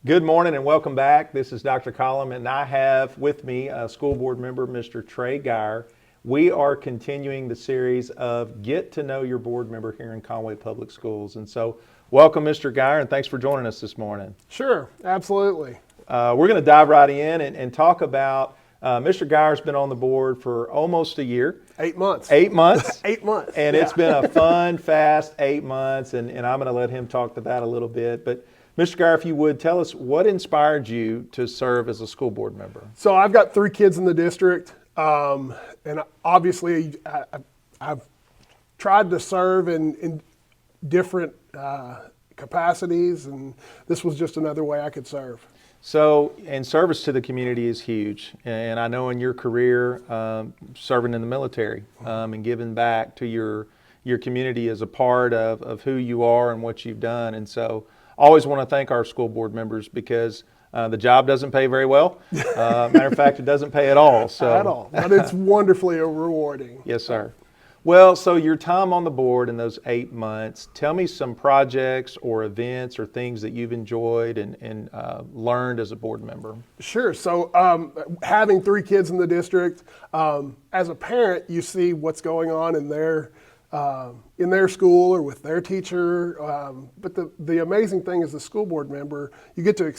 Good morning and welcome back. This is Dr. Collum, and I have with me a school board member, Mr. Trey Geier. We are continuing the series of Get to Know Your Board Member here in Conway Public Schools. And so, welcome, Mr. Geier, and thanks for joining us this morning. Sure, absolutely. We're going to dive right in and talk about Mr. Geier's been on the board for almost a year. 8 months. 8 months. 8 months. And yeah. It's been a fun, fast 8 months, and I'm going to let him talk to that a little bit. But Mr. Geier, if you would, tell us what inspired you to serve as a school board member? So I've got 3 kids in the district, and obviously I've tried to serve in different capacities, and this was just another way I could serve. So, and service to the community is huge. And I know in your career, serving in the military and giving back to your community is a part of who you are and what you've done. And so I always want to thank our school board members because the job doesn't pay very well. Matter of fact, it doesn't pay at all. So. At all, but it's wonderfully rewarding. Yes, sir. Well, so your time on the board in those 8 months, tell me some projects or events or things that you've enjoyed and learned as a board member. Sure. So having 3 kids in the district, as a parent, you see what's going on in their school or with their teacher. But the amazing thing as a school board member, you get to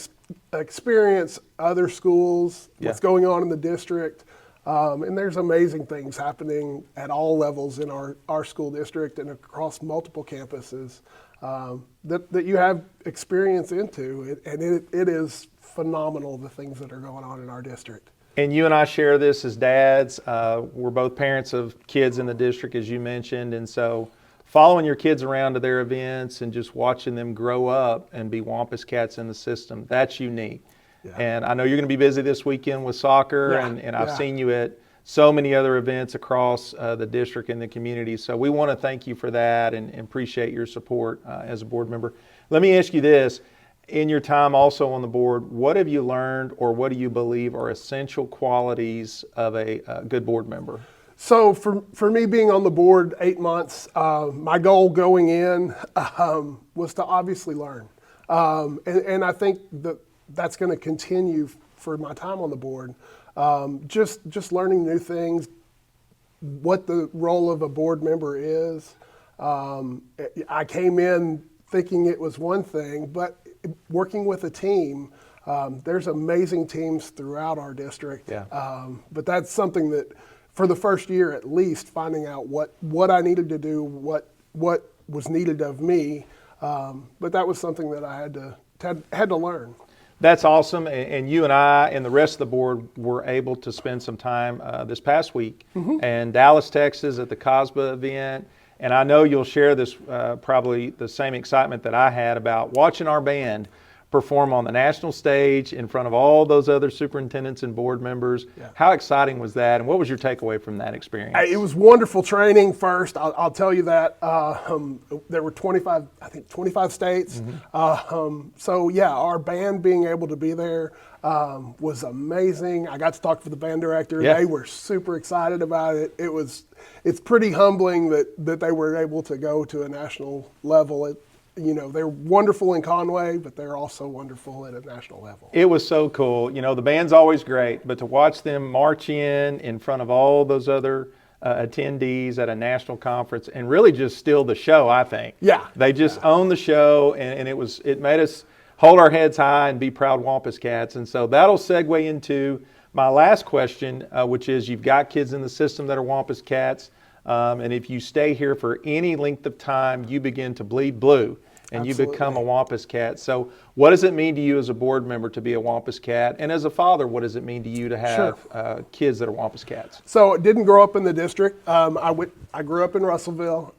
experience other schools, what's going on in the district. And there's amazing things happening at all levels in our school district and across multiple campuses that you have experience into. And it is phenomenal, the things that are going on in our district. And you and I share this as dads. We're both parents of kids in the district, as you mentioned. And so following your kids around to their events and just watching them grow up and be Wampus Cats in the system, that's unique. Yeah. And I know you're going to be busy this weekend with soccer, and I've seen you at so many other events across the district and the community. So we want to thank you for that and appreciate your support as a board member. Let me ask you this. In your time also on the board, what have you learned or what do you believe are essential qualities of a good board member? So for me being on the board 8 months, my goal going in was to obviously learn. And I think that's going to continue for my time on the board. Just learning new things, what the role of a board member is. I came in thinking it was one thing, but working with a team, there's amazing teams throughout our district. Yeah. But that's something that, for the first year at least, finding out what I needed to do, what was needed of me. But that was something that I had to learn. That's awesome, and you and I and the rest of the board were able to spend some time this past week in Dallas, Texas at the COSBA event, and I know you'll share this probably the same excitement that I had about watching our band perform on the national stage in front of all those other superintendents and board members. Yeah. How exciting was that, and what was your takeaway from that experience? It was wonderful training first, I'll tell you that. There were 25 states. So yeah, our band being able to be there was amazing. I got to talk to the band director. Yeah. They were super excited about it. It's pretty humbling that they were able to go to a national level. They're wonderful in Conway, but they're also wonderful at a national level. It was so cool. The band's always great, but to watch them march in front of all those other attendees at a national conference and really just steal the show, I think. Yeah. They just owned the show, and it made us hold our heads high and be proud Wampus Cats. And so that'll segue into my last question, which is you've got kids in the system that are Wampus Cats. And if you stay here for any length of time, you begin to bleed blue and Absolutely. You become a Wampus Cat. So what does it mean to you as a board member to be a Wampus Cat? And as a father, what does it mean to you to have kids that are Wampus Cats? So I didn't grow up in the district. I grew up in Russellville,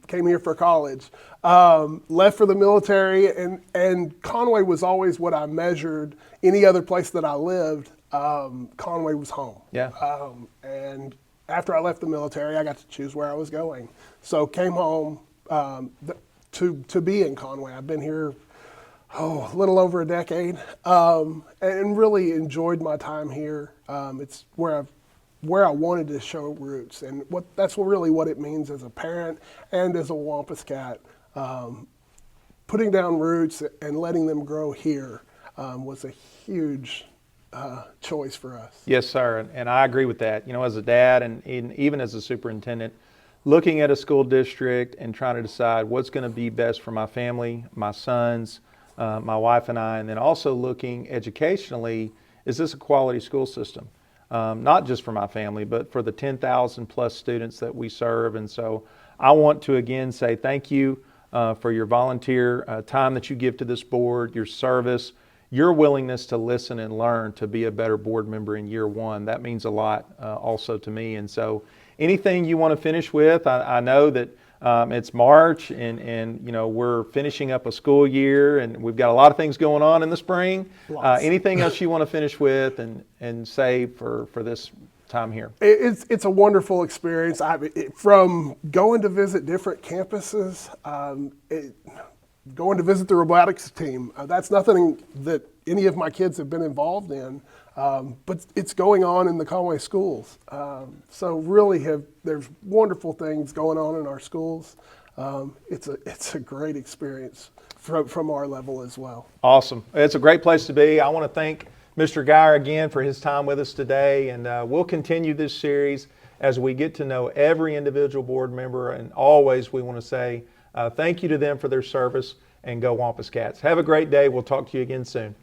came here for college, left for the military, and Conway was always what I measured. Any other place that I lived, Conway was home. Yeah. And after I left the military, I got to choose where I was going. So came home to be in Conway. I've been here a little over a decade, and really enjoyed my time here. It's where I wanted to show roots, and that's really what it means as a parent and as a Wampus Cat. Putting down roots and letting them grow here was a huge choice for us. Yes, sir, and I agree with that. You know, as a dad and even as a superintendent, looking at a school district and trying to decide what's going to be best for my family, my sons, my wife and I, and then also looking educationally, is this a quality school system? Not just for my family, but for the 10,000 plus students that we serve. And so I want to again say thank you for your volunteer time that you give to this board, your service, your willingness to listen and learn to be a better board member in year one. That means a lot also to me. And so anything you want to finish with, I know that it's March and you know, we're finishing up a school year and we've got a lot of things going on in the spring. Anything else you want to finish with and say for this time here? It's a wonderful experience. From going to visit different campuses, going to visit the robotics team, that's nothing that any of my kids have been involved in, but it's going on in the Conway schools. So really there's wonderful things going on in our schools. It's a great experience from our level as well. Awesome. It's a great place to be. I want to thank Mr. Geier again for his time with us today, and we'll continue this series as we get to know every individual board member, and always we want to say thank you to them for their service, and go Wampus Cats. Have a great day. We'll talk to you again soon.